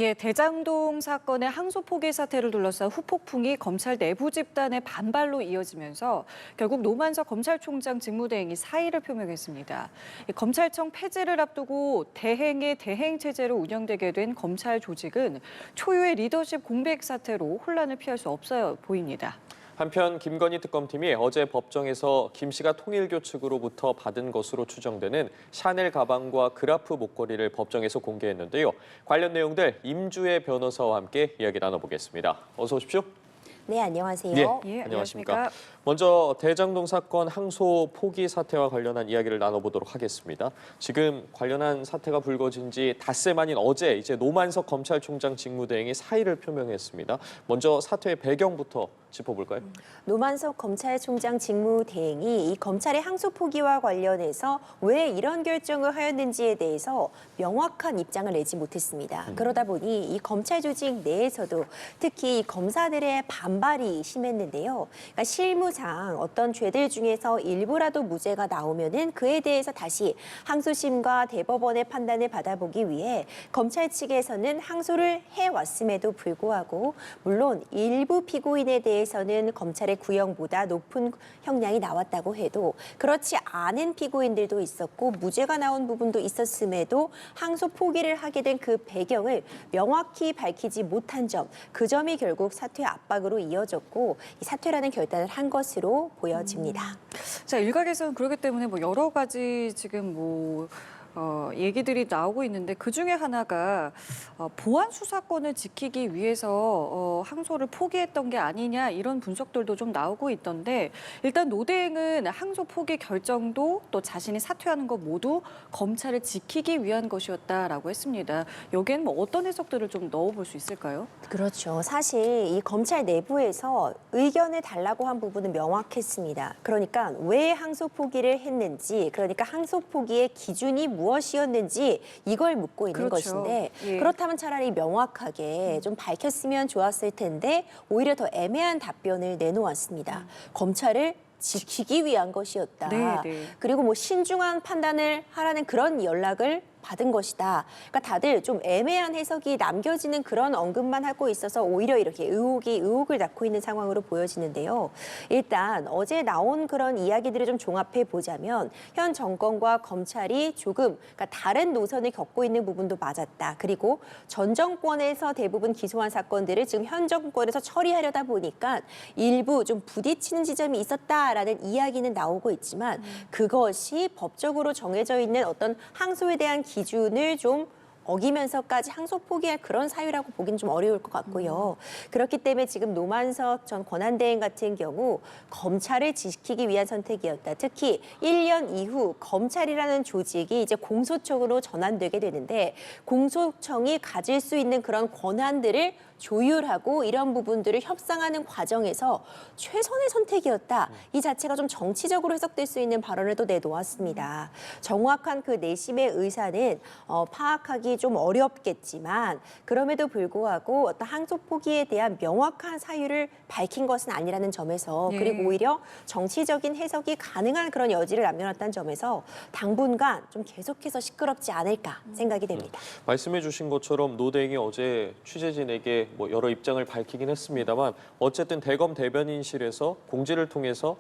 예, 대장동 사건의 항소 포기 사태를 둘러싼 후폭풍이 검찰 내부 집단의 반발로 이어지면서 결국 노만석 검찰총장 직무대행이 사의를 표명했습니다. 검찰청 폐지를 앞두고 대행의 대행 체제로 운영되게 된 검찰 조직은 초유의 리더십 공백 사태로 혼란을 피할 수 없어 보입니다. 한편 김건희 특검팀이 어제 법정에서 김 씨가 통일교 측으로부터 받은 것으로 추정되는 샤넬 가방과 그라프 목걸이를 법정에서 공개했는데요. 관련 내용들 임주혜 변호사와 함께 이야기 나눠보겠습니다. 어서 오십시오. 네, 안녕하세요. 예, 안녕하십니까. 먼저 대장동 사건 항소 포기 사태와 관련한 이야기를 나눠보도록 하겠습니다. 지금 관련한 사태가 불거진 지 닷새 만인 어제 이제 노만석 검찰총장 직무대행이 사의를 표명했습니다. 먼저 사태의 배경부터 짚어볼까요? 노만석 검찰총장 직무대행이 이 검찰의 항소 포기와 관련해서 왜 이런 결정을 하였는지에 대해서 명확한 입장을 내지 못했습니다. 그러다 보니 이 검찰 조직 내에서도 특히 이 검사들의 반발이 심했는데요. 그러니까 실무상 어떤 죄들 중에서 일부라도 무죄가 나오면은 그에 대해서 다시 항소심과 대법원의 판단을 받아보기 위해 검찰 측에서는 항소를 해왔음에도 불구하고 물론 일부 피고인에 대해서는 검찰의 구형보다 높은 형량이 나왔다고 해도 그렇지 않은 피고인들도 있었고 무죄가 나온 부분도 있었음에도 항소 포기를 하게 된 그 배경을 명확히 밝히지 못한 점, 그 점이 결국 사퇴 압박으로 이어졌고 이 사퇴라는 결단을 한 것으로 보여집니다. 자, 일각에서는 그렇기 때문에 여러 가지 지금 얘기들이 나오고 있는데 그중에 하나가 보안 수사권을 지키기 위해서 항소를 포기했던 게 아니냐 이런 분석들도 좀 나오고 있던데 일단 노 대행은 항소 포기 결정도 또 자신이 사퇴하는 것 모두 검찰을 지키기 위한 것이었다라고 했습니다. 여기엔 어떤 해석들을 좀 넣어볼 수 있을까요? 그렇죠. 사실 이 검찰 내부에서 의견을 달라고 한 부분은 명확했습니다. 그러니까 왜 항소 포기를 했는지, 그러니까 항소 포기의 기준이 무엇이었는지 이걸 묻고 있는 그렇죠. 것인데 예. 그렇다면 차라리 명확하게 좀 밝혔으면 좋았을 텐데 오히려 더 애매한 답변을 내놓았습니다. 검찰을 지키기 위한 것이었다. 네. 그리고 신중한 판단을 하라는 그런 연락을 받은 것이다. 그러니까 다들 좀 애매한 해석이 남겨지는 그런 언급만 하고 있어서 오히려 이렇게 의혹을 낳고 있는 상황으로 보여지는데요. 일단 어제 나온 그런 이야기들을 좀 종합해 보자면 현 정권과 검찰이 조금 그러니까 다른 노선을 겪고 있는 부분도 맞았다. 그리고 전 정권에서 대부분 기소한 사건들을 지금 현 정권에서 처리하려다 보니까 일부 좀 부딪히는 지점이 있었다라는 이야기는 나오고 있지만 그것이 법적으로 정해져 있는 어떤 항소에 대한 기준을 좀 어기면서까지 항소 포기할 그런 사유라고 보기는 좀 어려울 것 같고요. 그렇기 때문에 지금 노만석 전 권한대행 같은 경우 검찰을 지키기 위한 선택이었다. 특히 1년 이후 검찰이라는 조직이 이제 공소청으로 전환되게 되는데 공소청이 가질 수 있는 그런 권한들을 조율하고 이런 부분들을 협상하는 과정에서 최선의 선택이었다. 이 자체가 좀 정치적으로 해석될 수 있는 발언을 또 내놓았습니다. 정확한 그 내심의 의사는 파악하기 좀 어렵겠지만 그럼에도 불구하고 어떤 항소 포기에 대한 명확한 사유를 밝힌 것은 아니라는 점에서 그리고 오히려 정치적인 해석이 가능한 그런 여지를 남겨놨다는 점에서 당분간 좀 계속해서 시끄럽지 않을까 생각이 됩니다. 말씀해 주신 것처럼 노 대행이 어제 취재진에게 여러 입장을 밝히긴 했습니다만 어쨌든 대검 대변인실에서 공지를 통해서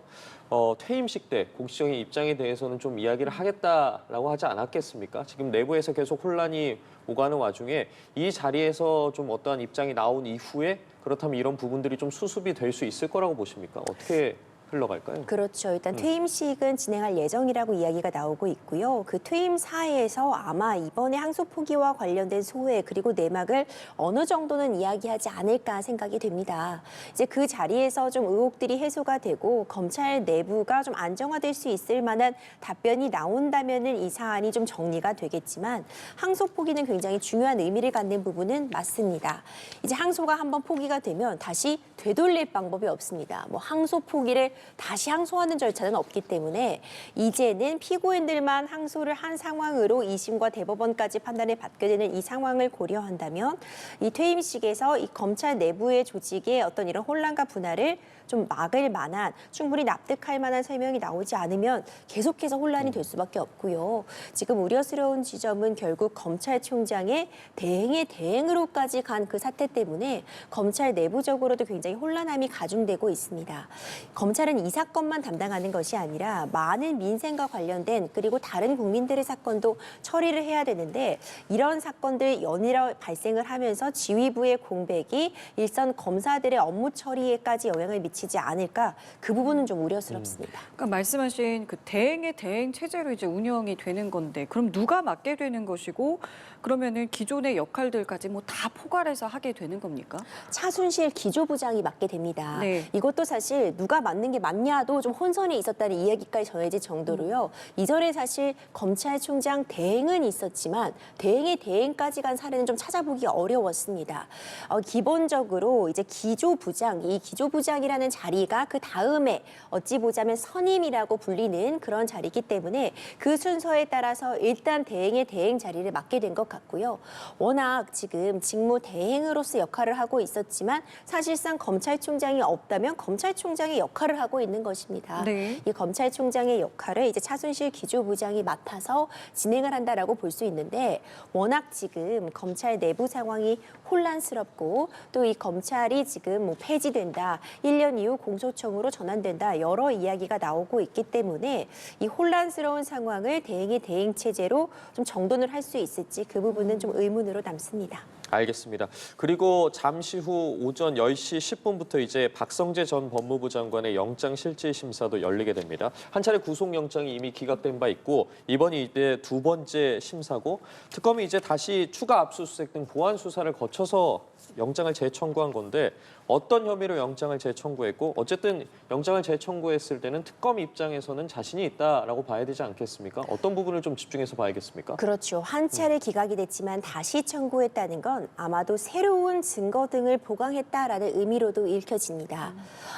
퇴임식 때 공식적인 입장에 대해서는 좀 이야기를 하겠다라고 하지 않았겠습니까? 지금 내부에서 계속 혼란이 오가는 와중에 이 자리에서 좀 어떠한 입장이 나온 이후에 그렇다면 이런 부분들이 좀 수습이 될 수 있을 거라고 보십니까? 어떻게 흘러갈까요? 그렇죠. 일단 퇴임식은 진행할 예정이라고 이야기가 나오고 있고요. 그 퇴임사에서 아마 이번에 항소 포기와 관련된 소회 그리고 내막을 어느 정도는 이야기하지 않을까 생각이 됩니다. 이제 그 자리에서 좀 의혹들이 해소가 되고 검찰 내부가 좀 안정화될 수 있을 만한 답변이 나온다면은 이 사안이 좀 정리가 되겠지만 항소 포기는 굉장히 중요한 의미를 갖는 부분은 맞습니다. 이제 항소가 한번 포기가 되면 다시 되돌릴 방법이 없습니다. 항소 포기를 다시 항소하는 절차는 없기 때문에 이제는 피고인들만 항소를 한 상황으로 2심과 대법원까지 판단을 받게 되는 이 상황을 고려한다면 이 퇴임식에서 이 검찰 내부의 조직의 어떤 이런 혼란과 분할을 좀 막을 만한 충분히 납득할 만한 설명이 나오지 않으면 계속해서 혼란이 될 수밖에 없고요. 지금 우려스러운 지점은 결국 검찰총장의 대행의 대행으로까지 간 그 사태 때문에 검찰 내부적으로도 굉장히 혼란함이 가중되고 있습니다. 검찰은 이 사건만 담당하는 것이 아니라 많은 민생과 관련된 그리고 다른 국민들의 사건도 처리를 해야 되는데 이런 사건들 연이어 발생을 하면서 지휘부의 공백이 일선 검사들의 업무 처리에까지 영향을 미치지 않을까 그 부분은 좀 우려스럽습니다. 그러니까 말씀하신 그 대행의 대행 체제로 이제 운영이 되는 건데 그럼 누가 맡게 되는 것이고 그러면은 기존의 역할들까지 뭐 다 포괄해서 하게 되는 겁니까? 차순실 기조부장이 맡게 됩니다. 네. 이것도 사실 누가 맡는 게 맞냐도 좀 혼선이 있었다는 이야기까지 전해질 정도로요. 이전에 사실 검찰총장 대행은 있었지만 대행의 대행까지 간 사례는 좀 찾아보기 어려웠습니다. 기본적으로 이제 기조부장, 이 기조부장이라는 자리가 그 다음에 어찌 보자면 선임이라고 불리는 그런 자리이기 때문에 그 순서에 따라서 일단 대행의 대행 자리를 맡게 된 것 같고요. 워낙 지금 직무 대행으로서 역할을 하고 있었지만 사실상 검찰총장이 없다면 검찰총장의 역할을 하고 있는 것입니다. 네. 이 검찰총장의 역할을 이제 차순실 기조부장이 맡아서 진행을 한다라고 볼 수 있는데 워낙 지금 검찰 내부 상황이 혼란스럽고 또 이 검찰이 지금 뭐 폐지된다, 1년 이후 공소청으로 전환된다 여러 이야기가 나오고 있기 때문에 이 혼란스러운 상황을 대행의 대행 체제로 좀 정돈을 할 수 있을지 그 부분은 좀 의문으로 남습니다. 알겠습니다. 그리고 잠시 후 오전 10시 10분부터 이제 박성재 전 법무부 장관의 영장실질심사도 열리게 됩니다. 한 차례 구속영장이 이미 기각된 바 있고 이번이 이제 두 번째 심사고 특검이 이제 다시 추가 압수수색 등 보완 수사를 거쳐서 영장을 재청구한 건데 어떤 혐의로 영장을 재청구했고 어쨌든 영장을 재청구했을 때는 특검 입장에서는 자신이 있다라고 봐야 되지 않겠습니까? 어떤 부분을 좀 집중해서 봐야겠습니까? 그렇죠. 한 차례 기각이 됐지만 다시 청구했다는 건 아마도 새로운 증거 등을 보강했다라는 의미로도 읽혀집니다.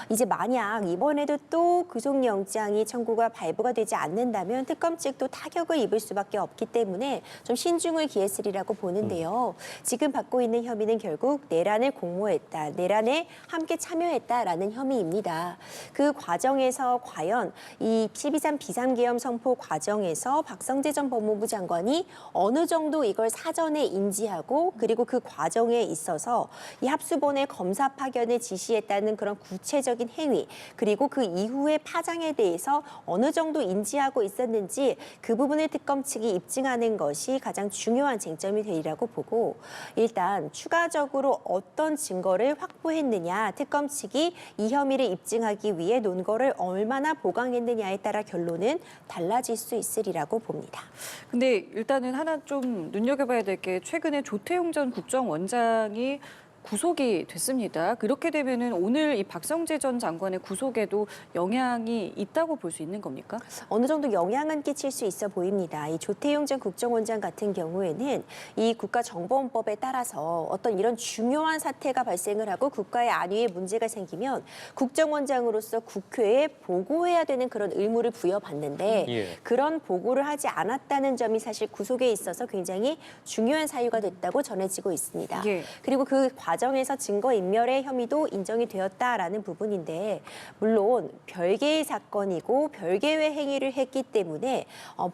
이제 만약 이번에도 또 구속영장이 청구가 발부가 되지 않는다면 특검 측도 타격을 입을 수밖에 없기 때문에 좀 신중을 기했으리라고 보는데요. 지금 받고 있는 혐의는 결국 내란을 공모했다, 내란에 함께 참여했다라는 혐의입니다. 그 과정에서 과연 이 12.3 비상계엄 선포 과정에서 박성재 전 법무부 장관이 어느 정도 이걸 사전에 인지하고 그리고 그 과정에 있어서 이 합수본의 검사 파견을 지시했다는 그런 구체적인 행위 그리고 그 이후의 파장에 대해서 어느 정도 인지하고 있었는지 그 부분을 특검 측이 입증하는 것이 가장 중요한 쟁점이 되리라고 보고 일단 추가적으로 어떤 증거를 확보했느냐 특검 측이 이 혐의를 입증하기 위해 논거를 얼마나 보강했느냐에 따라 결론은 달라질 수 있으리라고 봅니다. 근데 일단은 하나 좀 눈여겨봐야 될 게 최근에 조태용 전 국정원장이 구속이 됐습니다. 그렇게 되면은 오늘 이 박성재 전 장관의 구속에도 영향이 있다고 볼 수 있는 겁니까? 어느 정도 영향은 끼칠 수 있어 보입니다. 이 조태용 전 국정원장 같은 경우에는 이 국가정보원법에 따라서 어떤 이런 중요한 사태가 발생을 하고 국가의 안위에 문제가 생기면 국정원장으로서 국회에 보고해야 되는 그런 의무를 부여받는데 예. 그런 보고를 하지 않았다는 점이 사실 구속에 있어서 굉장히 중요한 사유가 됐다고 전해지고 있습니다. 예. 그리고 그 과정에서 증거인멸의 혐의도 인정이 되었다라는 부분인데 물론 별개의 사건이고 별개의 행위를 했기 때문에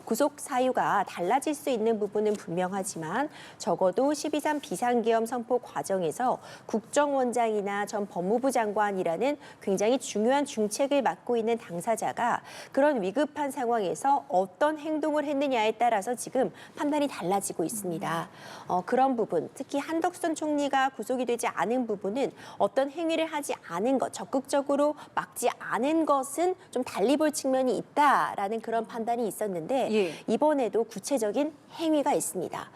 구속 사유가 달라질 수 있는 부분은 분명하지만 적어도 12.3 비상계엄 선포 과정에서 국정원장이나 전 법무부 장관이라는 굉장히 중요한 중책을 맡고 있는 당사자가 그런 위급한 상황에서 어떤 행동을 했느냐에 따라서 지금 판단이 달라지고 있습니다. 그런 부분, 특히 한덕수 총리가 구속이 되지 않은 부분은 어떤 행위를 하지 않은 것, 적극적으로 막지 않은 것은 좀 달리 볼 측면이 있다라는 그런 판단이 있었는데 예. 이번에도 구체적인 행위가 있습니다.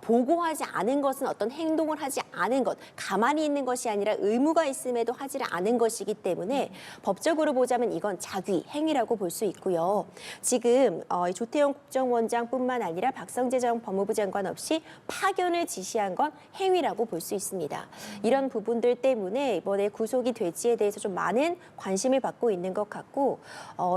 보고하지 않은 것은 어떤 행동을 하지 않은 것, 가만히 있는 것이 아니라 의무가 있음에도 하지 않은 것이기 때문에 법적으로 보자면 이건 자귀, 행위라고 볼 수 있고요. 지금 조태용 국정원장뿐만 아니라 박성재 전 법무부 장관 없이 파견을 지시한 건 행위라고 볼 수 있습니다. 이런 부분들 때문에 이번에 구속이 될지에 대해서 좀 많은 관심을 받고 있는 것 같고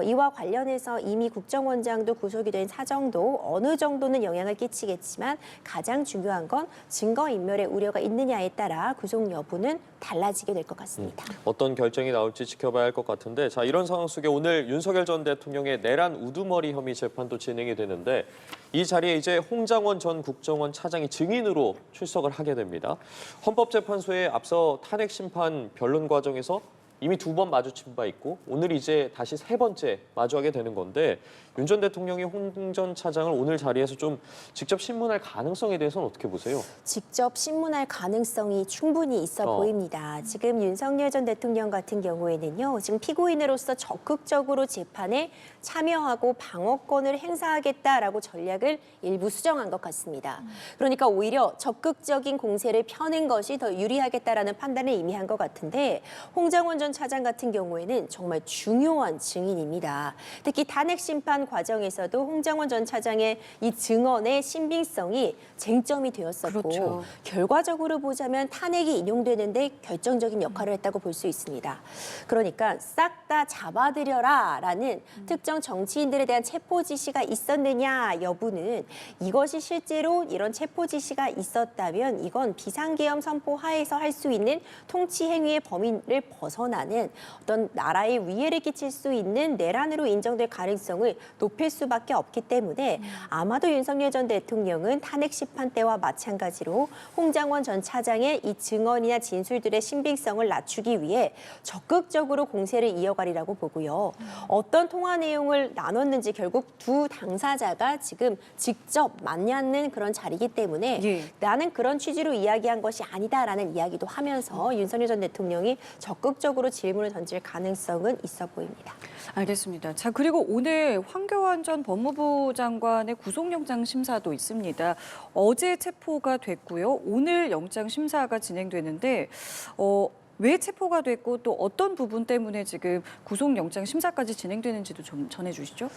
이와 관련해서 이미 국정원장도 구속이 된 사정도 어느 정도는 영향을 끼치겠지만 가장 중요한 건 증거인멸의 우려가 있느냐에 따라 구속 여부는 달라지게 될 것 같습니다. 어떤 결정이 나올지 지켜봐야 할 것 같은데 자 이런 상황 속에 오늘 윤석열 전 대통령의 내란 우두머리 혐의 재판도 진행이 되는데 이 자리에 이제 홍장원 전 국정원 차장이 증인으로 출석을 하게 됩니다. 헌법재판소에 앞서 탄핵 심판 변론 과정에서 이미 2번 마주친 바 있고 오늘 이제 다시 3번째 마주하게 되는 건데 윤 전 대통령이 홍 전 차장을 오늘 자리에서 좀 직접 신문할 가능성에 대해서는 어떻게 보세요? 직접 신문할 가능성이 충분히 있어 보입니다. 지금 윤석열 전 대통령 같은 경우에는요. 지금 피고인으로서 적극적으로 재판에 참여하고 방어권을 행사하겠다라고 전략을 일부 수정한 것 같습니다. 그러니까 오히려 적극적인 공세를 펴는 것이 더 유리하겠다라는 판단을 이미 한 것 같은데 홍장원 전 차장 같은 경우에는 정말 중요한 증인입니다. 특히 탄핵 심판 과정에서도 홍장원 전 차장의 이 증언의 신빙성이 쟁점이 되었었고 그렇죠. 결과적으로 보자면 탄핵이 인용되는데 결정적인 역할을 했다고 볼 수 있습니다. 그러니까 싹 다 잡아들여라라는 특정 정치인들에 대한 체포 지시가 있었느냐 여부는 이것이 실제로 이런 체포 지시가 있었다면 이건 비상계엄 선포 하에서 할 수 있는 통치 행위의 범위를 벗어나는 어떤 나라에 위해를 끼칠 수 있는 내란으로 인정될 가능성을 높일 수밖에 없기 때문에 아마도 윤석열 전 대통령은 탄핵 심판 때와 마찬가지로 홍장원 전 차장의 이 증언이나 진술들의 신빙성을 낮추기 위해 적극적으로 공세를 이어가리라고 보고요. 어떤 통화 내용을 나눴는지 결국 두 당사자가 지금 직접 만나는 그런 자리이기 때문에 예. 나는 그런 취지로 이야기한 것이 아니다라는 이야기도 하면서 윤석열 전 대통령이 적극적으로 질문을 던질 가능성은 있어 보입니다. 알겠습니다. 자, 그리고 오늘 황교안 전 법무부 장관의 구속영장 심사도 있습니다. 어제 체포가 됐고요. 오늘 영장 심사가 진행되는데 왜 체포가 됐고 또 어떤 부분 때문에 지금 구속영장 심사까지 진행되는지도 좀 전해주시죠.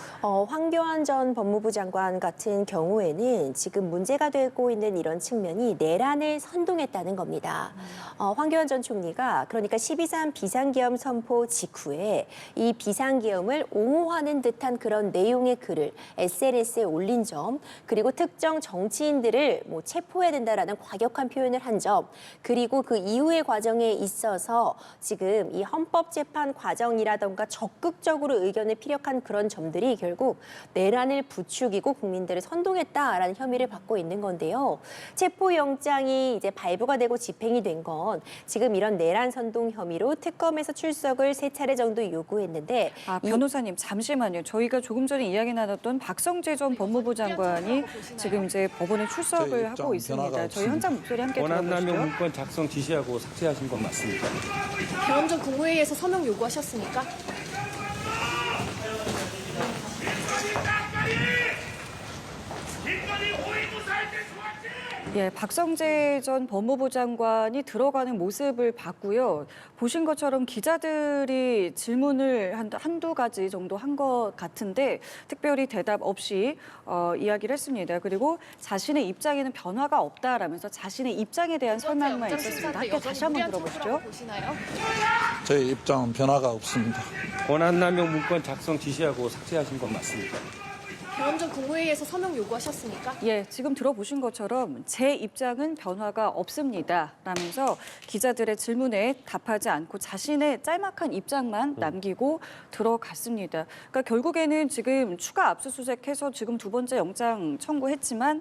황교안 전 법무부 장관 같은 경우에는 지금 문제가 되고 있는 이런 측면이 내란을 선동했다는 겁니다. 황교안 전 총리가 그러니까 12.3 비상계엄 선포 직후에 이 비상계엄을 옹호하는 듯한 그런 내용의 글을 SNS에 올린 점, 그리고 특정 정치인들을 체포해야 된다라는 과격한 표현을 한 점, 그리고 그 이후의 과정에 있어서 지금 이 헌법재판 과정이라던가 적극적으로 의견을 피력한 그런 점들이 결국 내란을 부추기고 국민들을 선동했다라는 혐의를 받고 있는 건데요. 체포영장이 이제 발부가 되고 집행이 된 건 지금 이런 내란 선동 혐의로 특검에서 출석을 3차례 정도 요구했는데 변호사님 잠시만요. 저희가 조금 전에 이야기 나눴던 박성재 전 법무부 장관이 지금 이제 법원에 출석을 하고 있습니다. 저희 현장 목소리 함께 권한남용 들어보시죠. 문건 작성 지시하고 삭제하신 건 맞습니까? 계엄 전 국무회의에서 서명 요구하셨습니까? 예, 박성재 전 법무부 장관이 들어가는 모습을 봤고요. 보신 것처럼 기자들이 질문을 한두 가지 정도 한 것 같은데 특별히 대답 없이 이야기를 했습니다. 그리고 자신의 입장에는 변화가 없다라면서 자신의 입장에 대한 설명만 있었습니다. 함께 다시 한번 들어보시죠. 보시나요? 저희 입장은 변화가 없습니다. 권한남용 문건 작성 지시하고 삭제하신 건 맞습니까? 계엄 전 국무회의에서 서명 요구하셨습니까? 예, 지금 들어보신 것처럼 제 입장은 변화가 없습니다. 라면서 기자들의 질문에 답하지 않고 자신의 짤막한 입장만 남기고 들어갔습니다. 그러니까 결국에는 지금 추가 압수수색해서 지금 2번째 영장 청구했지만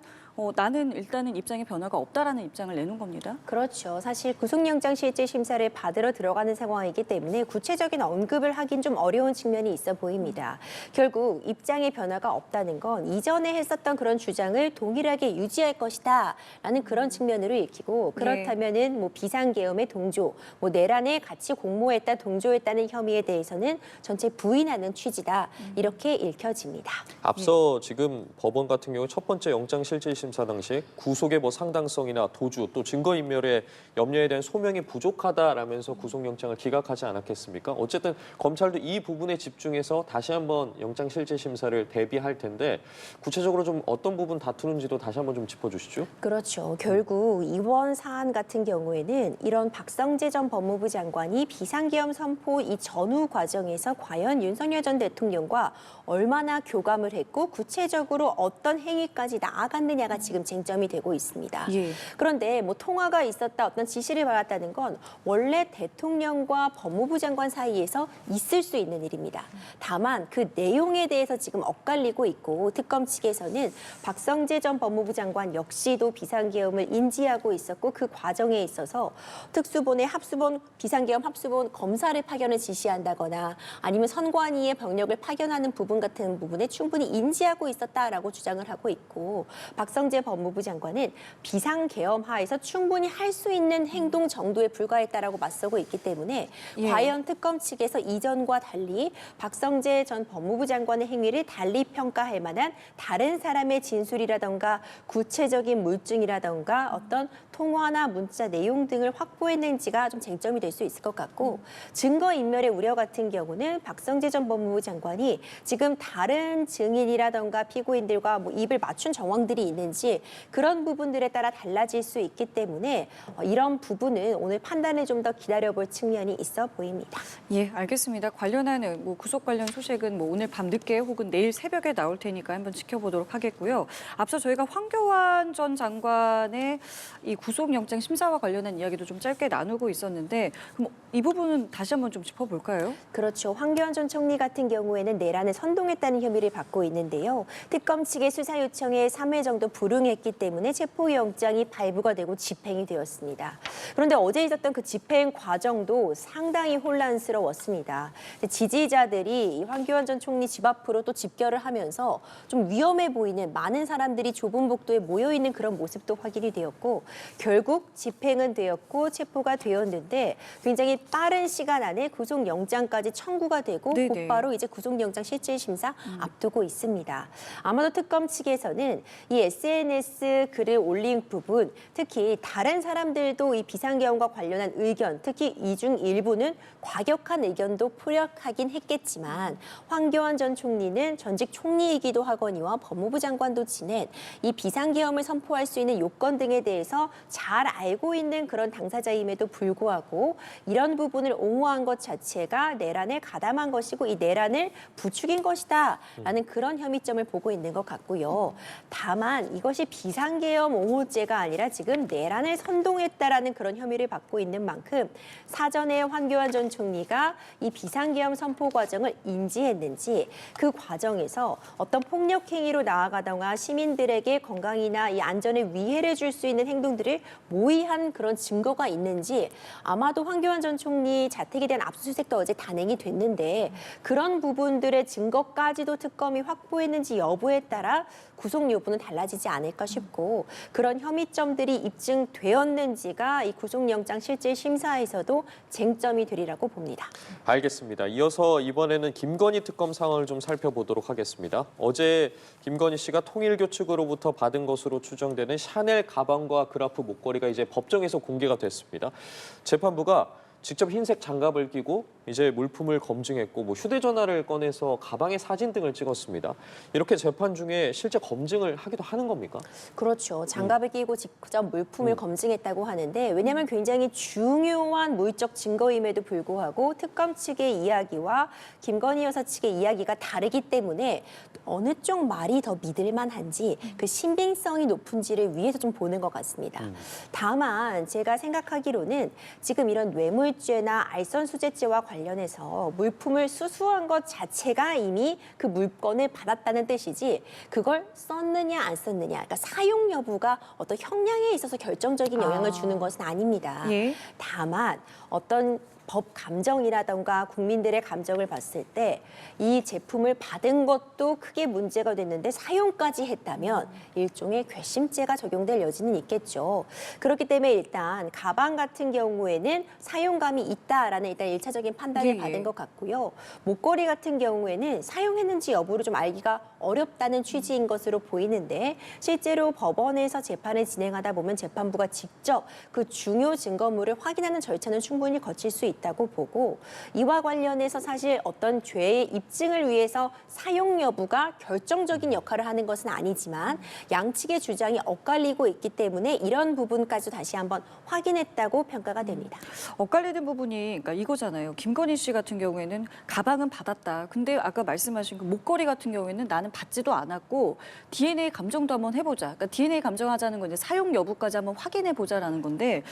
나는 일단은 입장에 변화가 없다라는 입장을 내놓은 겁니다. 그렇죠. 사실 구속영장 실질 심사를 받으러 들어가는 상황이기 때문에 구체적인 언급을 하긴 좀 어려운 측면이 있어 보입니다. 결국 입장의 변화가 없다는 건 이전에 했었던 그런 주장을 동일하게 유지할 것이다라는 그런 측면으로 읽히고 그렇다면은 비상계엄의 동조, 내란에 같이 공모했다, 동조했다는 혐의에 대해서는 전체 부인하는 취지다 이렇게 읽혀집니다. 앞서 지금 법원 같은 경우 첫 번째 영장 실질 심사 심사 당시 구속의 상당성이나 도주 또 증거인멸의 염려에 대한 소명이 부족하다라면서 구속영장을 기각하지 않았겠습니까? 어쨌든 검찰도 이 부분에 집중해서 다시 한번 영장실질심사를 대비할 텐데 구체적으로 좀 어떤 부분 다투는지도 다시 한번 좀 짚어주시죠. 그렇죠. 결국 이번 사안 같은 경우에는 이런 박성재 전 법무부 장관이 비상계엄 선포 이 전후 과정에서 과연 윤석열 전 대통령과 얼마나 교감을 했고 구체적으로 어떤 행위까지 나아갔느냐가 지금 쟁점이 되고 있습니다. 예. 그런데 통화가 있었다, 어떤 지시를 받았다는 건 원래 대통령과 법무부 장관 사이에서 있을 수 있는 일입니다. 다만 그 내용에 대해서 지금 엇갈리고 있고 특검 측에서는 박성재 전 법무부 장관 역시도 비상계엄을 인지하고 있었고 그 과정에 있어서 특수본의 합수본 비상계엄 합수본 검사를 파견을 지시한다거나 아니면 선관위의 병력을 파견하는 부분 같은 부분에 충분히 인지하고 있었다라고 주장을 하고 있고 박성재 법무부 장관은 비상계엄 하에서 충분히 할 수 있는 행동 정도에 불과했다라고 맞서고 있기 때문에 예. 과연 특검 측에서 이전과 달리 박성재 전 법무부 장관의 행위를 달리 평가할 만한 다른 사람의 진술이라던가 구체적인 물증이라던가 어떤 통화나 문자 내용 등을 확보했는지가 좀 쟁점이 될 수 있을 것 같고 증거인멸의 우려 같은 경우는 박성재 전 법무부 장관이 지금 다른 증인이라던가 피고인들과 입을 맞춘 정황들이 있는지 그런 부분들에 따라 달라질 수 있기 때문에 이런 부분은 오늘 판단을 좀 더 기다려볼 측면이 있어 보입니다. 예, 알겠습니다. 관련한 구속 관련 소식은 오늘 밤 늦게 혹은 내일 새벽에 나올 테니까 한번 지켜보도록 하겠고요. 앞서 저희가 황교안 전 장관의 이 구속영장 심사와 관련한 이야기도 좀 짧게 나누고 있었는데 그럼 이 부분은 다시 한번 좀 짚어볼까요? 그렇죠. 황교안 전 총리 같은 경우에는 내란에 선동했다는 혐의를 받고 있는데요. 특검 측의 수사 요청에 3회 정도 불응했기 때문에 체포영장이 발부가 되고 집행이 되었습니다. 그런데 어제 있었던 그 집행 과정도 상당히 혼란스러웠습니다. 지지자들이 황교안 전 총리 집 앞으로 또 집결을 하면서 좀 위험해 보이는 많은 사람들이 좁은 복도에 모여 있는 그런 모습도 확인이 되었고 결국 집행은 되었고 체포가 되었는데 굉장히 빠른 시간 안에 구속영장까지 청구가 되고 네네. 곧바로 이제 구속영장 실질심사 앞두고 있습니다. 아마도 특검 측에서는 이 SNS 글을 올린 부분, 특히 다른 사람들도 이 비상계엄과 관련한 의견, 특히 이 중 일부는 과격한 의견도 포력하긴 했겠지만 황교안 전 총리는 전직 총리이기도 하거니와 법무부 장관도 지낸 이 비상계엄을 선포할 수 있는 요건 등에 대해서 잘 알고 있는 그런 당사자임에도 불구하고 이런 부분을 옹호한 것 자체가 내란을 가담한 것이고 이 내란을 부추긴 것이다라는 그런 혐의점을 보고 있는 것 같고요. 다만 이것이 비상계엄 옹호죄가 아니라 지금 내란을 선동했다라는 그런 혐의를 받고 있는 만큼 사전에 황교안 전 총리가 이 비상계엄 선포 과정을 인지했는지 그 과정에서 어떤 폭력 행위로 나아가거나 시민들에게 건강이나 이 안전에 위해를 줄 수 있는 행동들을 모의한 그런 증거가 있는지 아마도 황교안 전 총리 자택에 대한 압수수색도 어제 단행이 됐는데 그런 부분들의 증거까지도 특검이 확보했는지 여부에 따라 구속 여부는 달라지지 않을까 싶고 그런 혐의점들이 입증되었는지가 이 구속영장 실질 심사에서도 쟁점이 되리라고 봅니다. 알겠습니다. 이어서 이번에는 김건희 특검 상황을 좀 살펴보도록 하겠습니다. 어제 김건희 씨가 통일교 측으로부터 받은 것으로 추정되는 샤넬 가방과 그라프 목걸이가 이제 법정에서 공개가 됐습니다. 재판부가 직접 흰색 장갑을 끼고 이제 물품을 검증했고 휴대전화를 꺼내서 가방의 사진 등을 찍었습니다. 이렇게 재판 중에 실제 검증을 하기도 하는 겁니까? 그렇죠. 장갑을 끼고 직접 물품을 검증했다고 하는데 왜냐하면 굉장히 중요한 물적 증거임에도 불구하고 특검 측의 이야기와 김건희 여사 측의 이야기가 다르기 때문에 어느 쪽 말이 더 믿을 만한지 그 신빙성이 높은지를 위해서 좀 보는 것 같습니다. 다만 제가 생각하기로는 지금 이런 뇌물죄나 알선수재죄와 관련해서 물품을 수수한 것 자체가 이미 그 물건을 받았다는 뜻이지 그걸 썼느냐 안 썼느냐 그러니까 사용 여부가 어떤 형량에 있어서 결정적인 영향을 주는 것은 아닙니다. 예. 다만 어떤 법 감정이라던가 국민들의 감정을 봤을 때 이 제품을 받은 것도 크게 문제가 됐는데 사용까지 했다면 일종의 괘씸죄가 적용될 여지는 있겠죠. 그렇기 때문에 일단 가방 같은 경우에는 사용감이 있다라는 일단 1차적인 판단을 예. 받은 것 같고요. 목걸이 같은 경우에는 사용했는지 여부를 좀 알기가 어렵다는 취지인 것으로 보이는데 실제로 법원에서 재판을 진행하다 보면 재판부가 직접 그 중요 증거물을 확인하는 절차는 충분히 거칠 수 있다고 보고 이와 관련해서 사실 어떤 죄의 입증을 위해서 사용 여부가 결정적인 역할을 하는 것은 아니지만 양측의 주장이 엇갈리고 있기 때문에 이런 부분까지 다시 한번 확인했다고 평가가 됩니다. 엇갈리는 부분이 그러니까 이거잖아요. 김건희 씨 같은 경우에는 가방은 받았다. 근데 아까 말씀하신 그 목걸이 같은 경우에는 나는 받지도 않았고 DNA 감정도 한번 해보자. 그러니까 DNA 감정하자는 건 이제 사용 여부까지 한번 확인해 보자라는 건데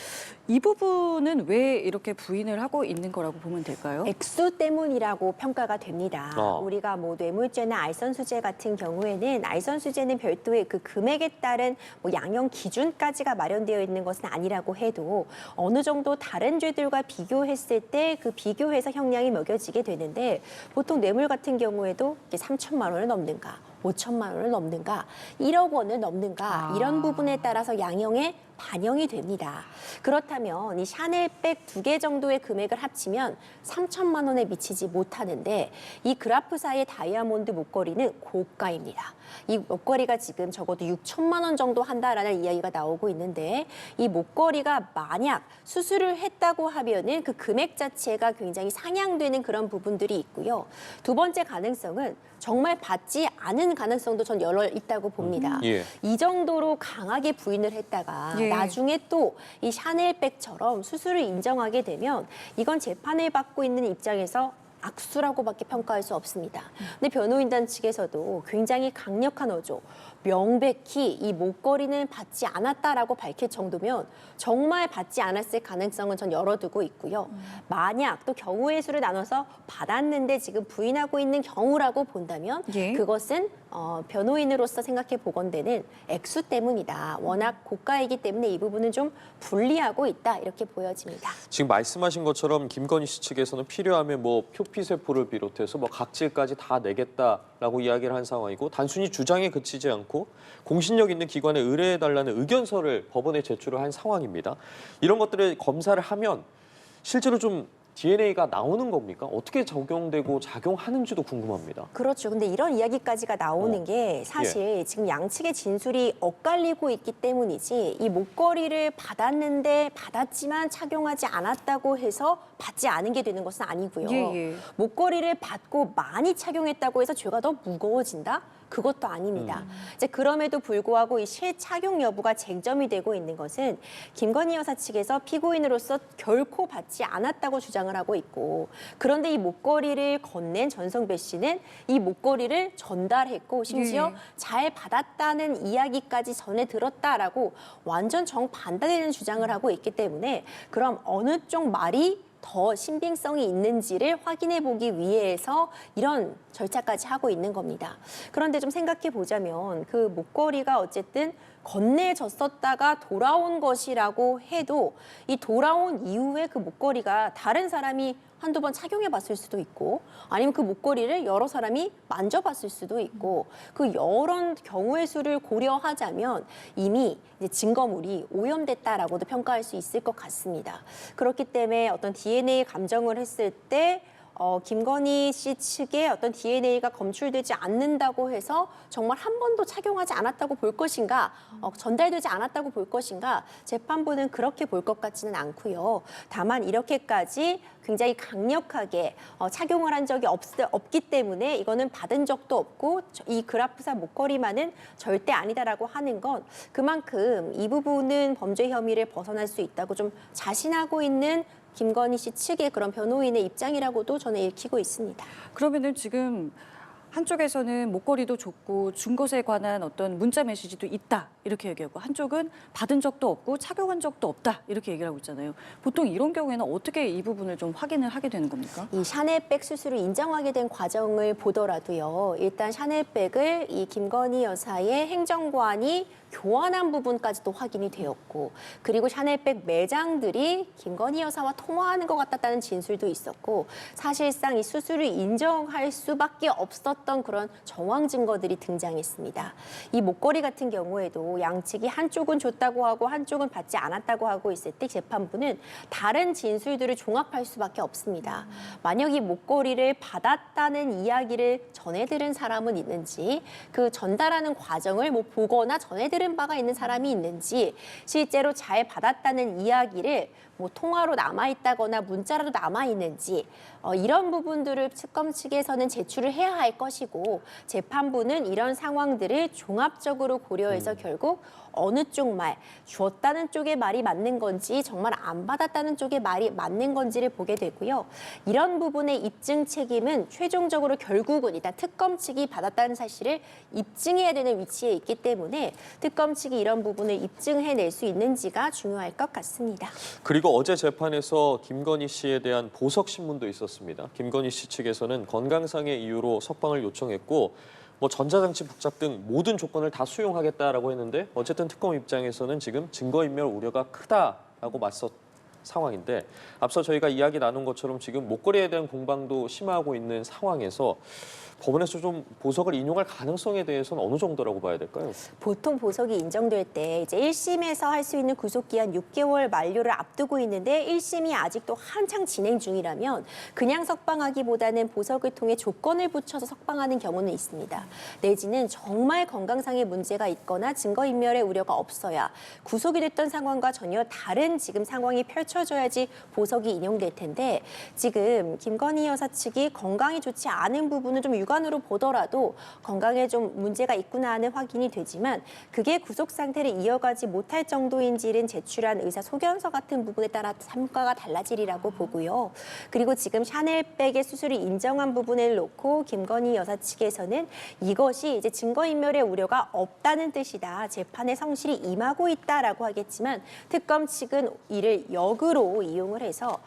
이 부분은 왜 이렇게 부인을 하고 있는 거라고 보면 될까요? 액수 때문이라고 평가가 됩니다. 우리가 뭐 뇌물죄나 알선수재 같은 경우에는 알선수재는 별도의 그 금액에 따른 뭐 양형 기준까지가 마련되어 있는 것은 아니라고 해도 어느 정도 다른 죄들과 비교했을 때 그 비교해서 형량이 매겨지게 되는데 보통 뇌물 같은 경우에도 이게 3천만 원을 넘는가 5천만 원을 넘는가 1억 원을 넘는가 이런 부분에 따라서 양형에 반영이 됩니다. 그렇다면 이 샤넬백 2개 정도의 금액을 합치면 3천만 원에 미치지 못하는데 이 그라프사의 다이아몬드 목걸이는 고가입니다. 이 목걸이가 지금 적어도 6천만 원 정도 한다라는 이야기가 나오고 있는데 이 목걸이가 만약 수수를 했다고 하면은 그 금액 자체가 굉장히 상향되는 그런 부분들이 있고요. 두 번째 가능성은 정말 받지 않은 가능성도 전 열려 있다고 봅니다. 예. 이 정도로 강하게 부인을 했다가 예. 나중에 또 이 샤넬백처럼 수수를 인정하게 되면 이건 재판을 받고 있는 입장에서 악수라고밖에 평가할 수 없습니다. 근데 변호인단 측에서도 굉장히 강력한 어조, 명백히 이 목걸이는 받지 않았다라고 밝힐 정도면 정말 받지 않았을 가능성은 전 열어두고 있고요. 만약 또 경우의 수를 나눠서 받았는데 지금 부인하고 있는 경우라고 본다면 예. 그것은 변호인으로서 생각해 보건대는 액수 때문이다. 워낙 고가이기 때문에 이 부분은 좀 불리하고 있다 이렇게 보여집니다. 지금 말씀하신 것처럼 김건희 씨 측에서는 필요하면 뭐 표피세포를 비롯해서 뭐 각질까지 다 내겠다라고 이야기를 한 상황이고 단순히 주장에 그치지 않고 공신력 있는 기관에 의뢰해달라는 의견서를 법원에 제출을 한 상황입니다. 이런 것들을 검사를 하면 실제로 좀 DNA가 나오는 겁니까? 어떻게 적용되고 작용하는지도 궁금합니다. 그렇죠. 근데 이런 이야기까지가 나오는 게 사실 지금 양측의 진술이 엇갈리고 있기 때문이지 이 목걸이를 받았지만 착용하지 않았다고 해서 받지 않은 게 되는 것은 아니고요. 예. 목걸이를 받고 많이 착용했다고 해서 죄가 더 무거워진다? 그것도 아닙니다. 이제 그럼에도 불구하고 이 실착용 여부가 쟁점이 되고 있는 것은 김건희 여사 측에서 피고인으로서 결코 받지 않았다고 주장을 하고 있고 그런데 이 목걸이를 건넨 전성배 씨는 이 목걸이를 전달했고 심지어 잘 받았다는 이야기까지 전해 들었다라고 완전 정반대되는 주장을 하고 있기 때문에 그럼 어느 쪽 말이 더 신빙성이 있는지를 확인해 보기 위해서 이런 절차까지 하고 있는 겁니다. 그런데 좀 생각해 보자면 그 목걸이가 어쨌든 건네졌었다가 돌아온 것이라고 해도 이 돌아온 이후에 그 목걸이가 다른 사람이 한두 번 착용해 봤을 수도 있고 아니면 그 목걸이를 여러 사람이 만져봤을 수도 있고 그 여러 경우의 수를 고려하자면 이미 이제 증거물이 오염됐다라고도 평가할 수 있을 것 같습니다. 그렇기 때문에 어떤 DNA 감정을 했을 때 김건희 씨 측에 어떤 DNA가 검출되지 않는다고 해서 정말 한 번도 착용하지 않았다고 볼 것인가, 전달되지 않았다고 볼 것인가, 재판부는 그렇게 볼 것 같지는 않고요. 다만 이렇게까지 굉장히 강력하게 착용을 한 적이 없기 때문에 이거는 받은 적도 없고 이 그라프사 목걸이만은 절대 아니다라고 하는 건 그만큼 이 부분은 범죄 혐의를 벗어날 수 있다고 좀 자신하고 있는 김건희 씨 측의 그런 변호인의 입장이라고도 저는 읽히고 있습니다. 그러면은 지금 한쪽에서는 목걸이도 줬고 준 것에 관한 어떤 문자 메시지도 있다 이렇게 얘기하고 한쪽은 받은 적도 없고 착용한 적도 없다 이렇게 얘기를 하고 있잖아요. 보통 이런 경우에는 어떻게 이 부분을 좀 확인을 하게 되는 겁니까? 이 샤넬백 수수를 인정하게 된 과정을 보더라도요. 일단 샤넬백을 이 김건희 여사의 행정관이 교환한 부분까지도 확인이 되었고, 그리고 샤넬백 매장들이 김건희 여사와 통화하는 것 같았다는 진술도 있었고, 사실상 이 수수를 인정할 수밖에 없었던 그런 정황 증거들이 등장했습니다. 이 목걸이 같은 경우에도 양측이 한쪽은 줬다고 하고 한쪽은 받지 않았다고 하고 있을 때 재판부는 다른 진술들을 종합할 수밖에 없습니다. 만약 이 목걸이를 받았다는 이야기를 전해들은 사람은 있는지, 그 전달하는 과정을 뭐 보거나 전해들은 바가 있는 사람이 있는지, 실제로 잘 받았다는 이야기를 뭐 통화로 남아있다거나 문자라도 남아있는지, 이런 부분들을 특검 측에서는 제출을 해야 할 것이고, 재판부는 이런 상황들을 종합적으로 고려해서 결국 어느 쪽 말, 주었다는 쪽의 말이 맞는 건지 정말 안 받았다는 쪽의 말이 맞는 건지를 보게 되고요. 이런 부분의 입증 책임은 최종적으로 결국은 일단 특검 측이 받았다는 사실을 입증해야 되는 위치에 있기 때문에 특검 측이 이런 부분을 입증해낼 수 있는지가 중요할 것 같습니다. 그리고 어제 재판에서 김건희 씨에 대한 보석 신문도 있었습니다. 김건희 씨 측에서는 건강상의 이유로 석방을 요청했고 뭐 전자장치 부착 등 모든 조건을 다 수용하겠다라고 했는데 어쨌든 특검 입장에서는 지금 증거인멸 우려가 크다라고 맞섰 상황인데 앞서 저희가 이야기 나눈 것처럼 지금 목걸이에 대한 공방도 심화하고 있는 상황에서 법원에서 좀 보석을 인용할 가능성에 대해서는 어느 정도라고 봐야 될까요? 보통 보석이 인정될 때 이제 1심에서 할 수 있는 구속기한 6개월 만료를 앞두고 있는데 1심이 아직도 한창 진행 중이라면 그냥 석방하기보다는 보석을 통해 조건을 붙여서 석방하는 경우는 있습니다. 내지는 정말 건강상의 문제가 있거나 증거인멸의 우려가 없어야 구속이 됐던 상황과 전혀 다른 지금 상황이 펼쳐져야지 보석이 인용될 텐데 지금 김건희 여사 측이 건강이 좋지 않은 부분은 좀 육안으로 보더라도 건강에 좀 문제가 있구나 하는 확인이 되지만 그게 구속 상태를 이어가지 못할 정도인지는 제출한 의사 소견서 같은 부분에 따라 평가가 달라지리라고 보고요. 그리고 지금 샤넬백의 수술을 인정한 부분을 놓고 김건희 여사 측에서는 이것이 이제 증거인멸의 우려가 없다는 뜻이다. 재판에 성실히 임하고 있다라고 하겠지만 특검 측은 이를 역으로 이용을 해서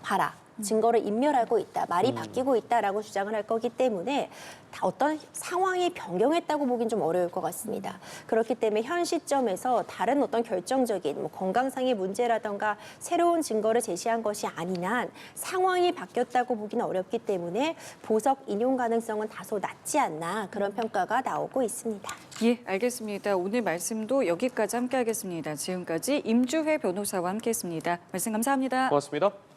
봐라. 증거를 인멸하고 있다, 말이 바뀌고 있다라고 주장을 할 거기 때문에 어떤 상황이 변경했다고 보긴 좀 어려울 것 같습니다. 그렇기 때문에 현 시점에서 다른 어떤 결정적인 뭐 건강상의 문제라던가 새로운 증거를 제시한 것이 아닌 한 상황이 바뀌었다고 보기는 어렵기 때문에 보석 인용 가능성은 다소 낮지 않나 그런 평가가 나오고 있습니다. 예, 알겠습니다. 오늘 말씀도 여기까지 함께하겠습니다. 지금까지 임주회 변호사와 함께했습니다. 말씀 감사합니다. 고맙습니다.